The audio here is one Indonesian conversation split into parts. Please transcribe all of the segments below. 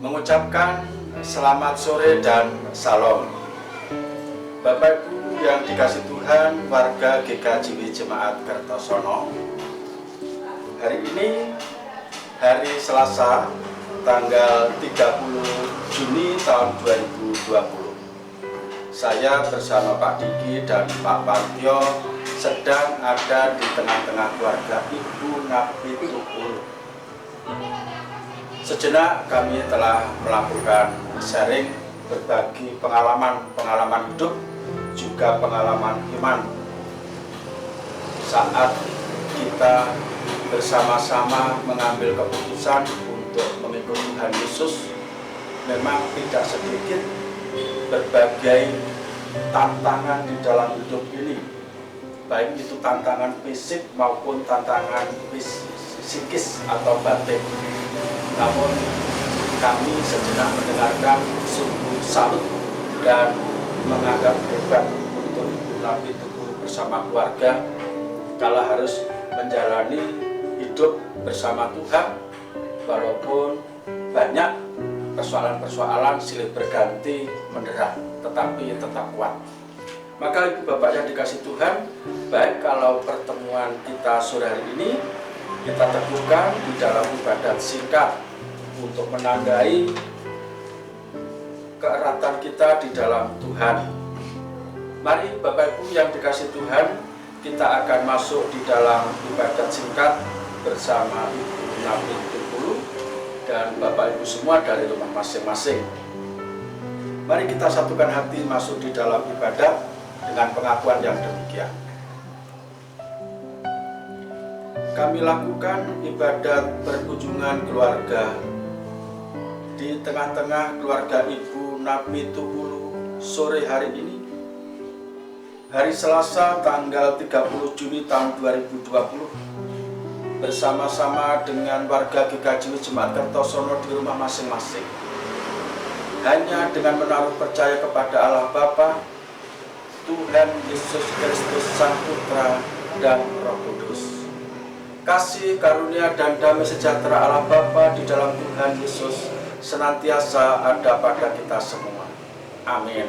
mengucapkan selamat sore dan salam. Bapak Ibu yang dikasih Tuhan, warga GKJW Jemaat Kertosono, hari ini hari Selasa tanggal 30 Juni tahun 2020. Saya bersama Pak Diki dan Pak Partio sedang ada di tengah-tengah keluarga Ibu Napi Tukul. Sejenak kami telah melakukan sharing berbagi pengalaman hidup, juga pengalaman iman. Saat kita bersama-sama mengambil keputusan untuk mengikuti Tuhan Yesus, memang tidak sedikit berbagai tantangan di dalam hidup ini, baik itu tantangan fisik maupun tantangan psikis atau batin. Namun kami sejenak mendengarkan sungguh salut dan menganggap hebat untuk Ibu Napi Tukul bersama keluarga kala harus menjalani hidup bersama Tuhan, walaupun banyak persoalan-persoalan silih berganti menderang, tetapi tetap kuat. Maka Ibu Bapak yang dikasih Tuhan, baik kalau pertemuan kita sore hari ini kita teguhkan di dalam ibadat singkat untuk menandai keeratan kita di dalam Tuhan. Mari Bapak Ibu yang dikasih Tuhan, kita akan masuk di dalam ibadat singkat bersama Ibu Napi Tukul dan Bapak Ibu semua dari rumah masing-masing. Mari kita satukan hati masuk di dalam ibadat dengan pengakuan yang demikian. Kami lakukan ibadat perkunjungan keluarga di tengah-tengah keluarga Ibu Napi Tukul sore hari ini, hari Selasa tanggal 30 Juni tahun 2020, bersama-sama dengan warga GKJW Jemaat Kertosono di rumah masing-masing. Hanya dengan menaruh percaya kepada Allah Bapa, Tuhan Yesus Kristus Sang Putra dan Roh Kudus. Kasih, karunia, dan damai sejahtera Allah Bapa di dalam Tuhan Yesus senantiasa ada pada kita semua. Amin.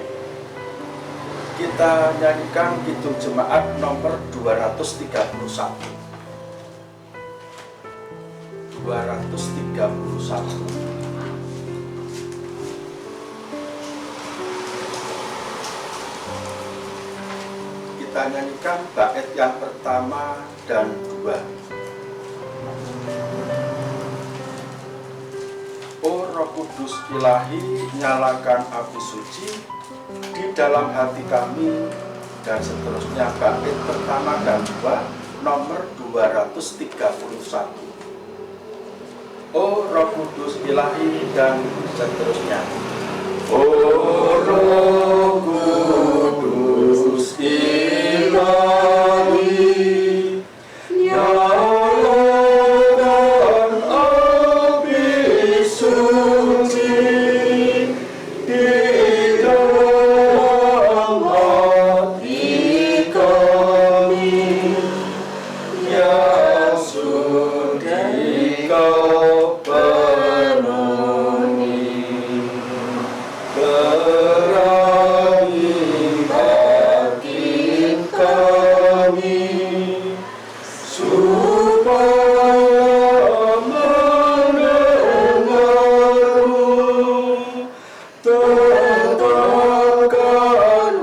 Kita nyanyikan Kidung Jemaat nomor 231. 231. Kita nyanyikan bait yang pertama dan dua. O Roh Kudus Ilahi, nyalakan api suci di dalam hati kami, dan seterusnya bait pertama dan dua nomor 231. O Roh Kudus Ilahi, dan seterusnya. O Roh Kudus Ilahi, nyalakan api suci di dalam hati kami, yang sudi Kau penuhi. Terangi hati kami, supaya mendengar-Mu. Tetapkan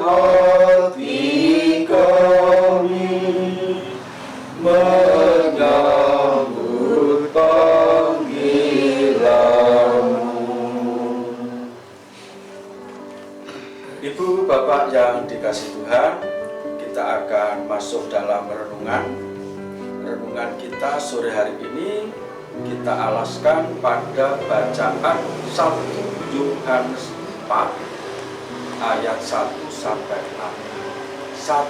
hati kami, menyambut panggilan-Mu. Ibu Bapak yang dikasih Tuhan, kita akan masuk dalam renungan kita sore hari ini. Kita alaskan pada bacaan 1 Yohanes 4 ayat 1 sampai 6. 1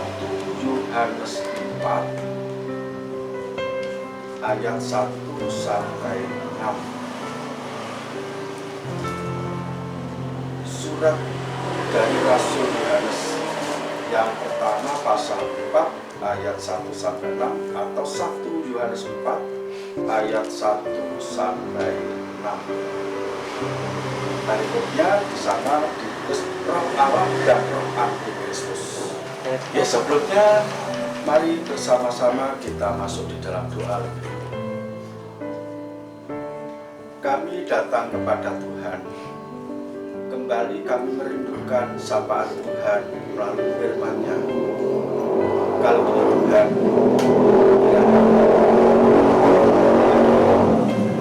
Yohanes 4 ayat 1 sampai 6. Surat dari Rasul Yohanes yang pertama pasal 4 ayat 1 sampai 6 atau 1 Yohanes 4 ayat 1 sampai 6. Perikopnya di sana ditulis Roh Allah dan Roh Antikristus. Ya, sebelumnya mari bersama-sama kita masuk di dalam doa. Kami datang kepada Tuhan. Kembali kami merindukan sapaan Tuhan melalui firman-Nya. Kali ini Tuhan,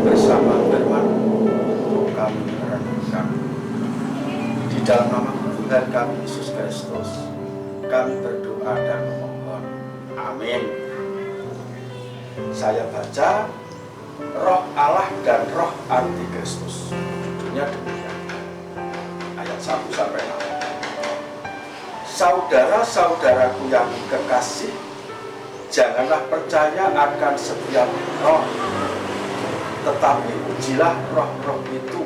bersama firman untuk kami merenungkan. Di dalam nama Tuhan kami Yesus Kristus, kami berdoa dan memohon. Amin. Saya baca Roh Allah dan Roh Antikristus. Judulnya demikian. Ayat 1 sampai 6. Saudara-saudaraku yang kekasih, janganlah percaya akan setiap roh, tetapi ujilah roh-roh itu,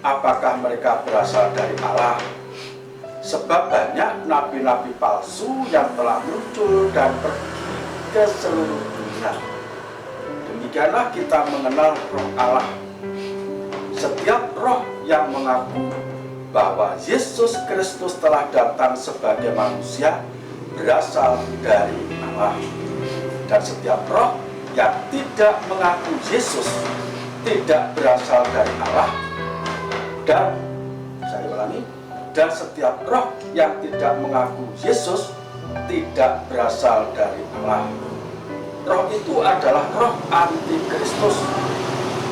apakah mereka berasal dari Allah. Sebab banyak nabi-nabi palsu yang telah muncul dan pergi ke seluruh dunia. Demikianlah kita mengenal Roh Allah. Setiap roh yang mengaku bahwa Yesus Kristus telah datang sebagai manusia berasal dari Allah. Dan setiap roh yang tidak mengaku Yesus tidak berasal dari Allah. Dan saya ulangi, dan setiap roh yang tidak mengaku Yesus tidak berasal dari Allah. Roh itu adalah roh antikristus,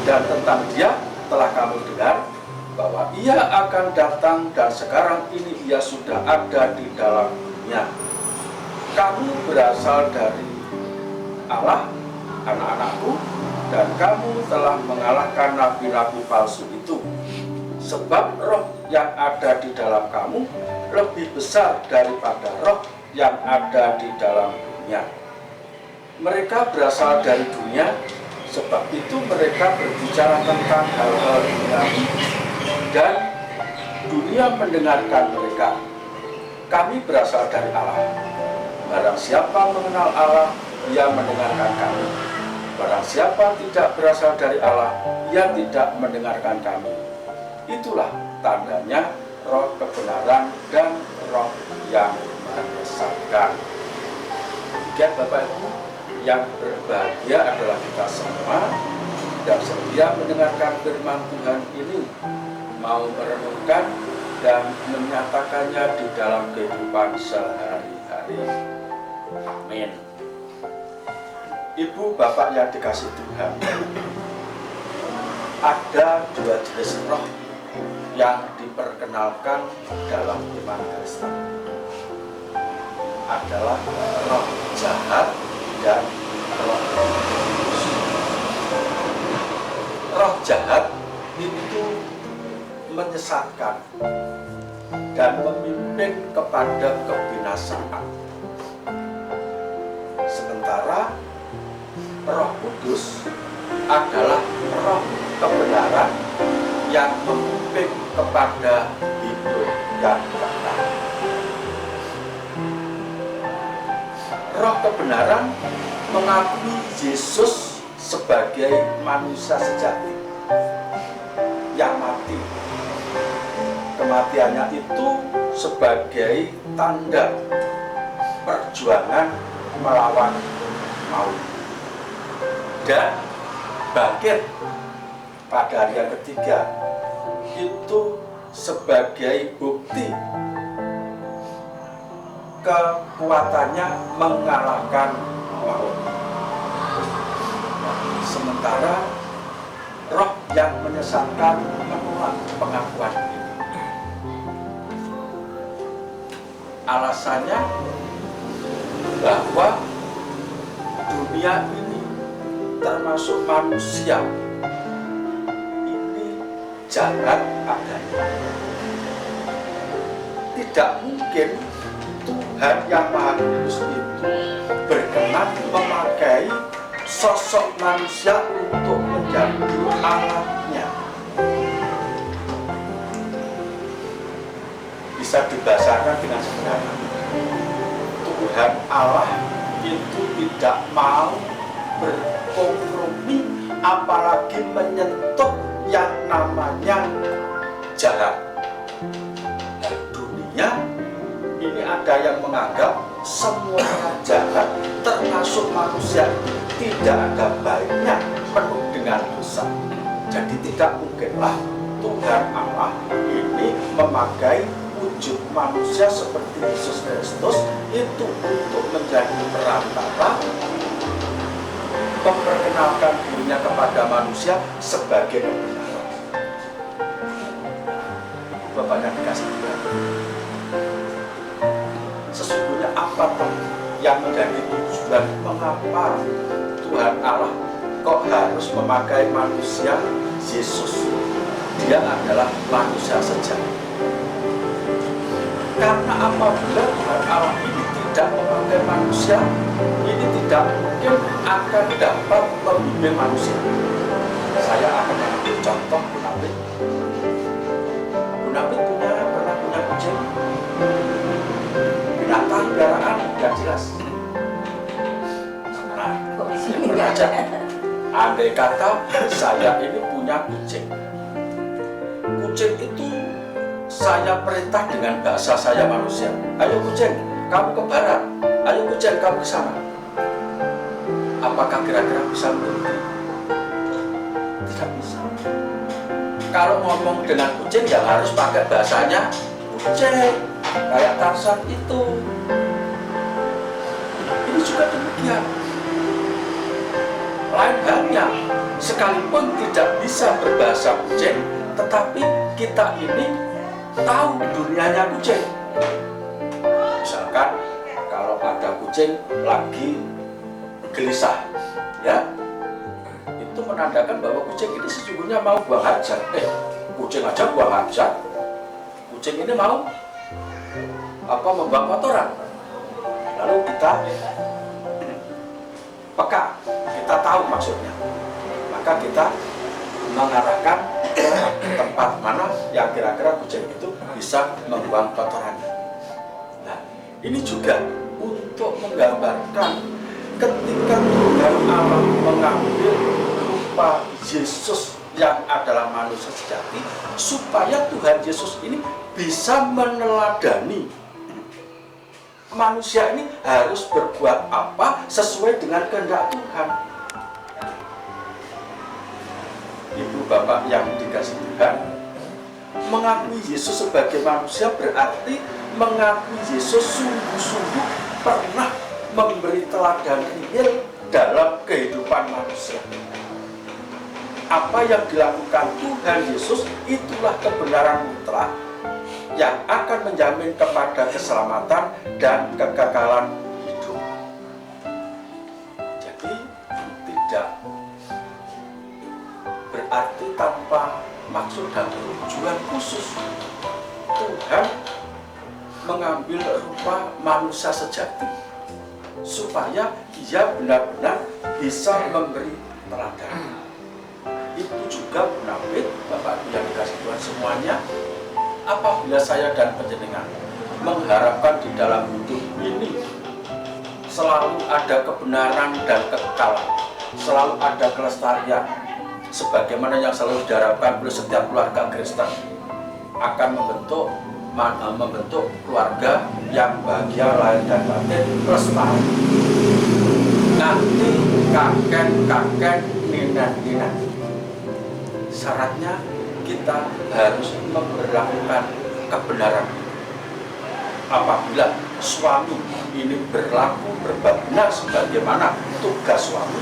dan tentang dia telah kamu dengar bahwa ia akan datang dan sekarang ini ia sudah ada di dalam dunia. Kamu berasal dari Allah, anak-anakku, dan kamu telah mengalahkan nabi-nabi palsu itu. Sebab roh yang ada di dalam kamu lebih besar daripada roh yang ada di dalam dunia. Mereka berasal dari dunia, sebab itu mereka berbicara tentang hal-hal duniawi, dan dunia mendengarkan mereka. Kami berasal dari Allah. Barang siapa mengenal Allah, ia mendengarkan kami. Barang siapa tidak berasal dari Allah, ia tidak mendengarkan kami. Itulah tandanya roh kebenaran dan roh yang menyesatkan. Demikian Bapak Ibu, yang berbahagia adalah kita semua dan setia mendengarkan firman Tuhan ini, mau merenungkan dan menyatakannya di dalam kehidupan sehari-hari. Amin. Ibu bapak yang dikasih Tuhan, ada dua jenis roh yang diperkenalkan dalam iman Kristen. Adalah roh jahat dan roh kudus. Roh jahat itu menyesatkan dan memimpin kepada kebinasaan. Sementara roh kudus adalah roh kebenaran yang memimpin kepada hidup yang kekal. Roh kebenaran mengakui Yesus sebagai manusia sejati yang mati. Kematiannya itu sebagai tanda perjuangan melawan maut, dan bangkit pada hari yang ketiga itu sebagai bukti kekuatannya mengalahkan maut. Sementara roh yang menyesatkan menolak pengakuan ini. Alasannya bahwa dunia ini termasuk manusia ini jahat adanya. Tidak mungkin Tuhan yang Maha Kudus itu berkenan memakai sosok manusia untuk menjadi alatnya. Bisa dibahasakan dengan sederhana, Tuhan Allah itu tidak mau berkompromi, apalagi menyentuh yang namanya yang menganggap semuanya jahat, termasuk manusia, tidak ada baiknya, penuh dengan dosa. Jadi tidak mungkinlah Tuhan Allah ini memakai wujud manusia seperti Yesus Kristus itu untuk menjadi perantara, memperkenalkan dirinya kepada manusia sebagai kebenaran. Bapak yang dikasih Tuhan, sesungguhnya apa yang menjadi tujuan mengapa Tuhan Allah kok harus memakai manusia Yesus? Dia adalah manusia sejati. Karena apabila Tuhan Allah ini tidak memakai manusia, ini tidak mungkin akan dapat membimbing manusia. Saya akan mengambil contoh Bu Napit. Bu Napit pernah punya kucing, binatang peliharaan yang jelas. Nah, pernah aja. Andai kata saya ini punya kucing, kucing itu saya perintah dengan bahasa saya manusia. Ayo kucing, kamu ke barat. Ayo kucing, kamu ke sana. Apakah kira-kira bisa mengerti? Tidak bisa. Kalau ngomong dengan kucing ya harus pakai bahasanya kucing, kayak Tarzan itu. Ini juga demikian. Lain halnya, sekalipun tidak bisa berbahasa kucing, tetapi kita ini tahu dunianya kucing. Misalkan kalau ada kucing lagi gelisah, ya, itu menandakan bahwa kucing ini sesungguhnya mau buang hajat. Kucing aja buang hajat, kucing ini mau membuang kotoran. Lalu kita peka, kita tahu maksudnya, maka kita mengarahkan ke tempat mana yang kira-kira kucing itu bisa membuang kotorannya. Nah, ini juga untuk menggambarkan ketika Tuhan Allah mengambil rupa Yesus yang adalah manusia sejati, supaya Tuhan Yesus ini bisa meneladani manusia ini harus berbuat apa sesuai dengan kehendak Tuhan. Ibu bapak yang dikasih Tuhan, mengakui Yesus sebagai manusia berarti mengakui Yesus sungguh-sungguh pernah memberi teladan real dalam kehidupan manusia. Apa yang dilakukan Tuhan Yesus itulah kebenaran mutlak yang akan menjamin kepada keselamatan dan kekekalan hidup. Jadi tidak berarti tanpa maksud dan tujuan khusus Tuhan mengambil rupa manusia sejati supaya ia benar-benar bisa memberi teladan. Itu juga Bu Napit, Bapak Ibu yang dikasih Tuhan semuanya, apabila saya dan panjenengan mengharapkan di dalam hidup ini selalu ada kebenaran dan kekekalan, selalu ada kelestarian, sebagaimana yang selalu diharapkan oleh setiap keluarga Kristen, akan membentuk keluarga yang bahagia lahir dan batin, lestari. Nanti kakek, nenek. Syaratnya kita harus memperlakukan kebenaran. Apabila suami ini berlaku berbuat benar sebagaimana tugas suami,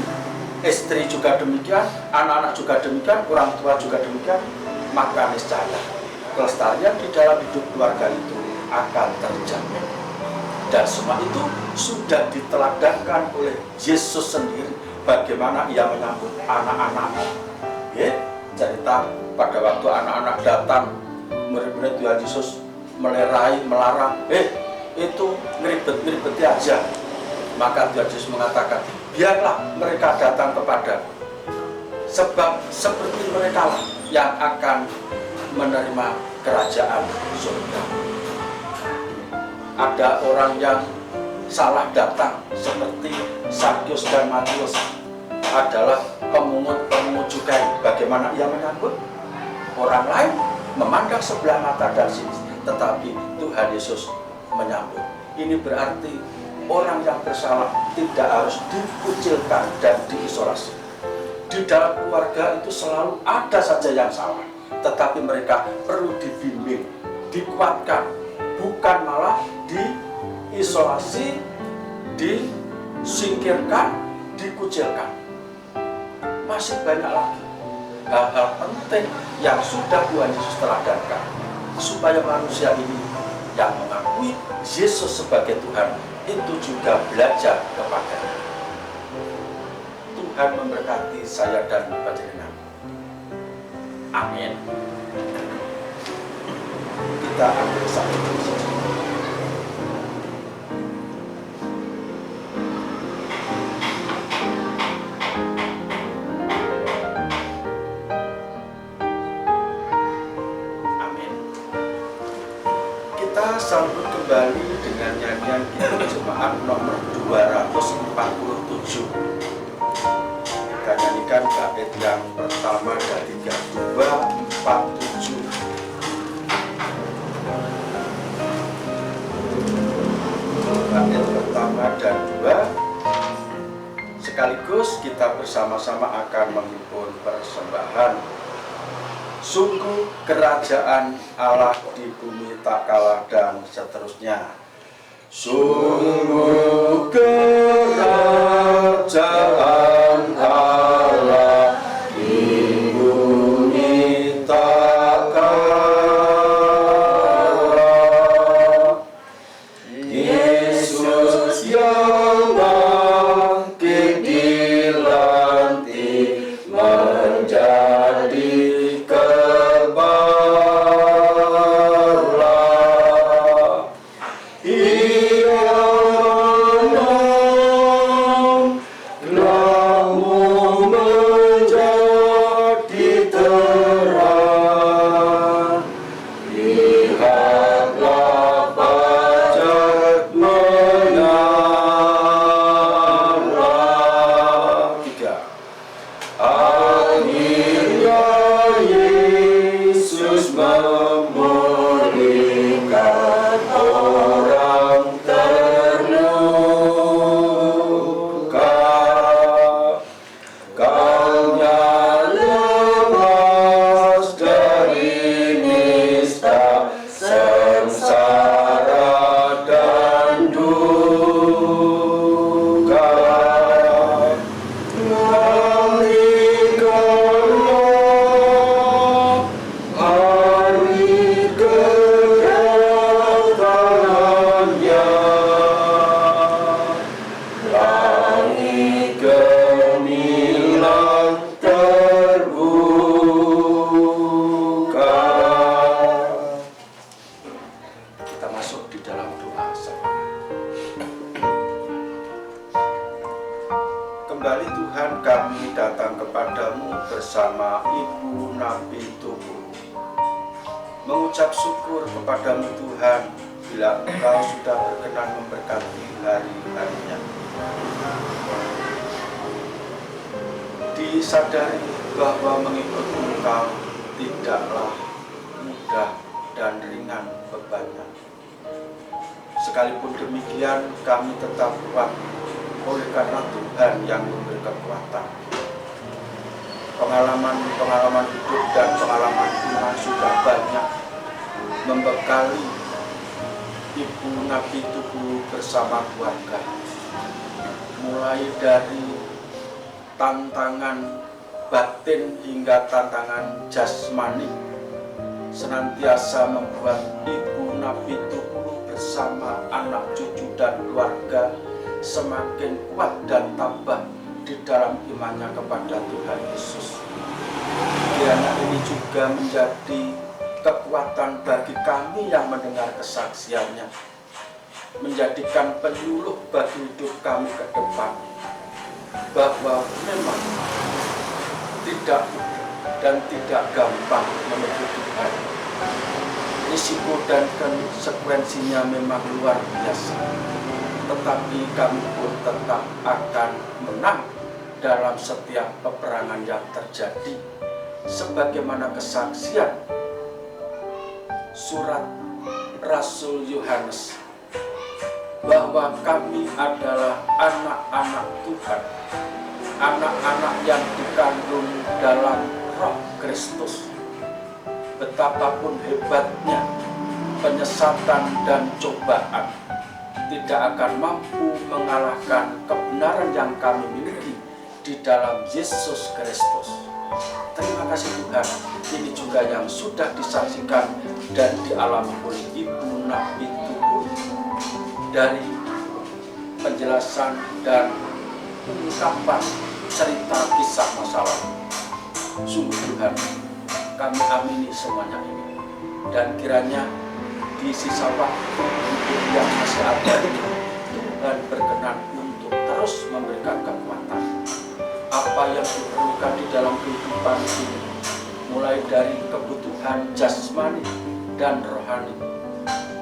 istri juga demikian, anak-anak juga demikian, orang tua juga demikian, maka niscaya kelestarian di dalam hidup keluarga itu akan terjamin. Dan semua itu sudah diteladankan oleh Yesus sendiri, bagaimana ia menyambut anak-anak. Cerita pada waktu anak-anak datang murid-murid Tuhan Yesus melerai, melarang, itu ngeribet-ngeribeti aja. Maka Tuhan Yesus mengatakan, biarlah mereka datang kepada, sebab seperti mereka lah yang akan menerima kerajaan surga. Ada orang yang salah datang seperti Sakyus dan Matius, adalah pemungut cukai. Bagaimana ia menyambut? Orang lain memandang sebelah mata dan sini, tetapi Tuhan Yesus menyambut. Ini berarti orang yang bersalah tidak harus dikucilkan dan diisolasi. Di dalam keluarga itu selalu ada saja yang salah, tetapi mereka perlu dibimbing, dikuatkan, bukan malah diisolasi, disingkirkan, dikucilkan. Masih banyak lagi hal-hal penting yang sudah Tuhan Yesus teladankan supaya manusia ini yang mengakui Yesus sebagai Tuhan itu juga belajar kepadanya. Tuhan memberkati saya dan panjenengan. Amin. Kita ambil satu saja. Kita sambut kembali dengan nyanyian kita jemaat nomor 247. Kita nyanyikan bait yang pertama dari 247. Bait pertama dan 2. Sekaligus kita bersama-sama akan menghimpun persembahan. Sungguh kerajaan Allah di bumi tak kalah dan seterusnya. Sungguh kerajaan Allah di bumi tak kalah. Yesus yang bangkit di lantik menjadi kembali Tuhan kami datang kepadamu bersama Ibu Nabi Tubuh, mengucap syukur kepadamu Tuhan bila Engkau sudah berkenan memberkati hari-harinya. Disadari bahwa mengikut Engkau tidaklah mudah dan ringan bebannya. Sekalipun demikian kami tetap kuat oleh karena Tuhan yang memberi kekuatan. Pengalaman hidup dan pengalaman iman sudah banyak membekali Ibu Nabi Tubuh bersama keluarga. Mulai dari tantangan batin hingga tantangan jasmani, senantiasa membuat Ibu Nabi Tubuh bersama anak cucu dan keluarga semakin kuat dan tambah di dalam imannya kepada Tuhan Yesus. Kiranya ini juga menjadi kekuatan bagi kami yang mendengar kesaksiannya, menjadikan penyuluh bagi hidup kami ke depan, bahwa memang tidak mudah dan tidak gampang menuju Tuhan. Risiko dan konsekuensinya memang luar biasa, tetapi kami pun tetap akan menang dalam setiap peperangan yang terjadi, sebagaimana kesaksian surat Rasul Yohanes bahwa kami adalah anak-anak Tuhan, anak-anak yang dikandung dalam Roh Kristus. Betapapun hebatnya penyesatan dan cobaan tidak akan mampu mengalahkan kebenaran yang kami miliki di dalam Yesus Kristus. Terima kasih Tuhan, ini juga yang sudah disaksikan dan dialami oleh Ibu Nabi Tukul dari penjelasan dan ungkapan cerita kisah masa lalu. Sungguh Tuhan, kami amini semuanya ini, dan kiranya di sisa waktu yang masih ada, Tuhan berkenan untuk terus memberikan kekuatan apa yang diperlukan di dalam kehidupan ini, mulai dari kebutuhan jasmani dan rohani,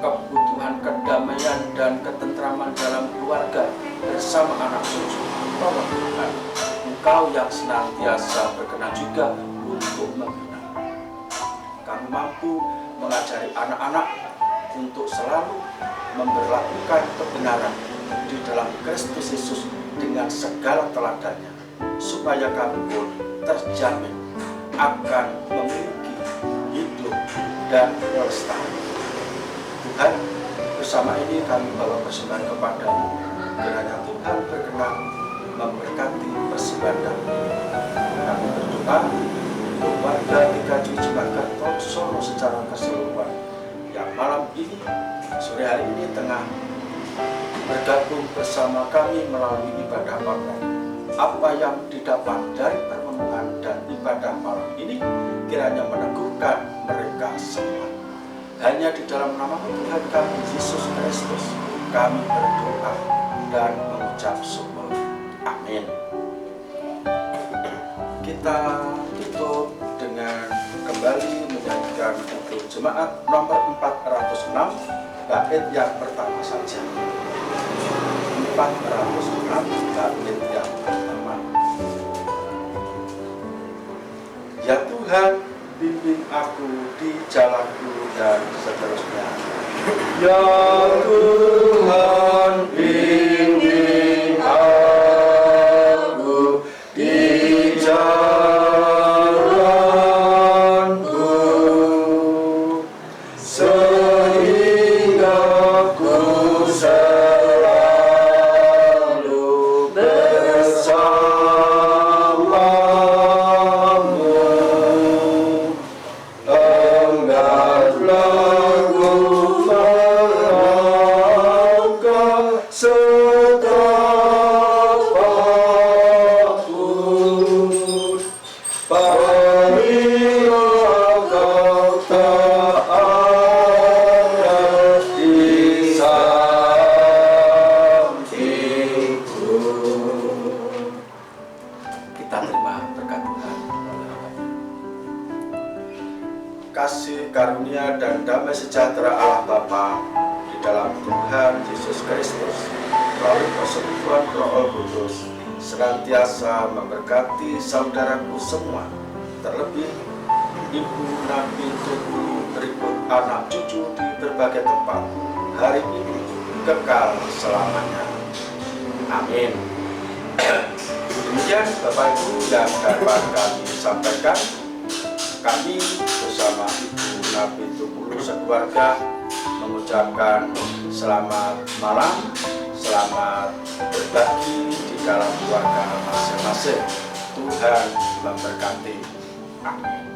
kebutuhan kedamaian dan ketentraman dalam keluarga bersama anak cucu. Tolong Tuhan, Engkau yang senantiasa berkenan juga untuk membina. Kami mampu mengajari anak-anak untuk selalu memperlakukan kebenaran di dalam Kristus Yesus dengan segala teladannya, supaya kami pun terjamin akan memiliki hidup dan lestari. Tuhan, bersama ini kami bawa persembahan kepadamu, kiranya Tuhan berkenan memberkati persembahan kami. Kami berdoa untuk warga GKJ Cimakarta Solo secara keseluruhan yang malam ini, sore hari ini tengah bergabung bersama kami melalui ibadah online. Apa yang didapat dari permenungan dan ibadah malam ini kiranya meneguhkan mereka semua. Hanya di dalam nama Tuhan kami Yesus Kristus kami berdoa dan mengucap syukur. Amin. Kita tutup dengan kembali menyanyikan untuk jemaat nomor 406 bait yang pertama saja. 406 bait yang pertama. Ya Tuhan, bimbing aku di jalanku, dan seterusnya. Ya Tuhan, bimbing aku di jalanku, sehingga ku selalu bersamamu. Engkaulah ku melangkah setapakku. Berilah kau tak ada di sampingku. Kita terima berkat Tuhan. Kasih karunia dan damai sejahtera Allah Bapa di dalam Tuhan Yesus Kristus melalui persekutuan Roh Kudus senantiasa memberkati saudaraku semua, terlebih Ibu Nabi Tukul berikut anak cucu di berbagai tempat hari ini kekal selamanya. Amin. Demikian Bapak Ibu yang dapat kami sampaikan. Kami bersama Ibu Nabi Tukul sekeluarga mengucapkan selamat malam, selamat berbagi di dalam keluarga masing-masing. Tuhan memberkati. Amin.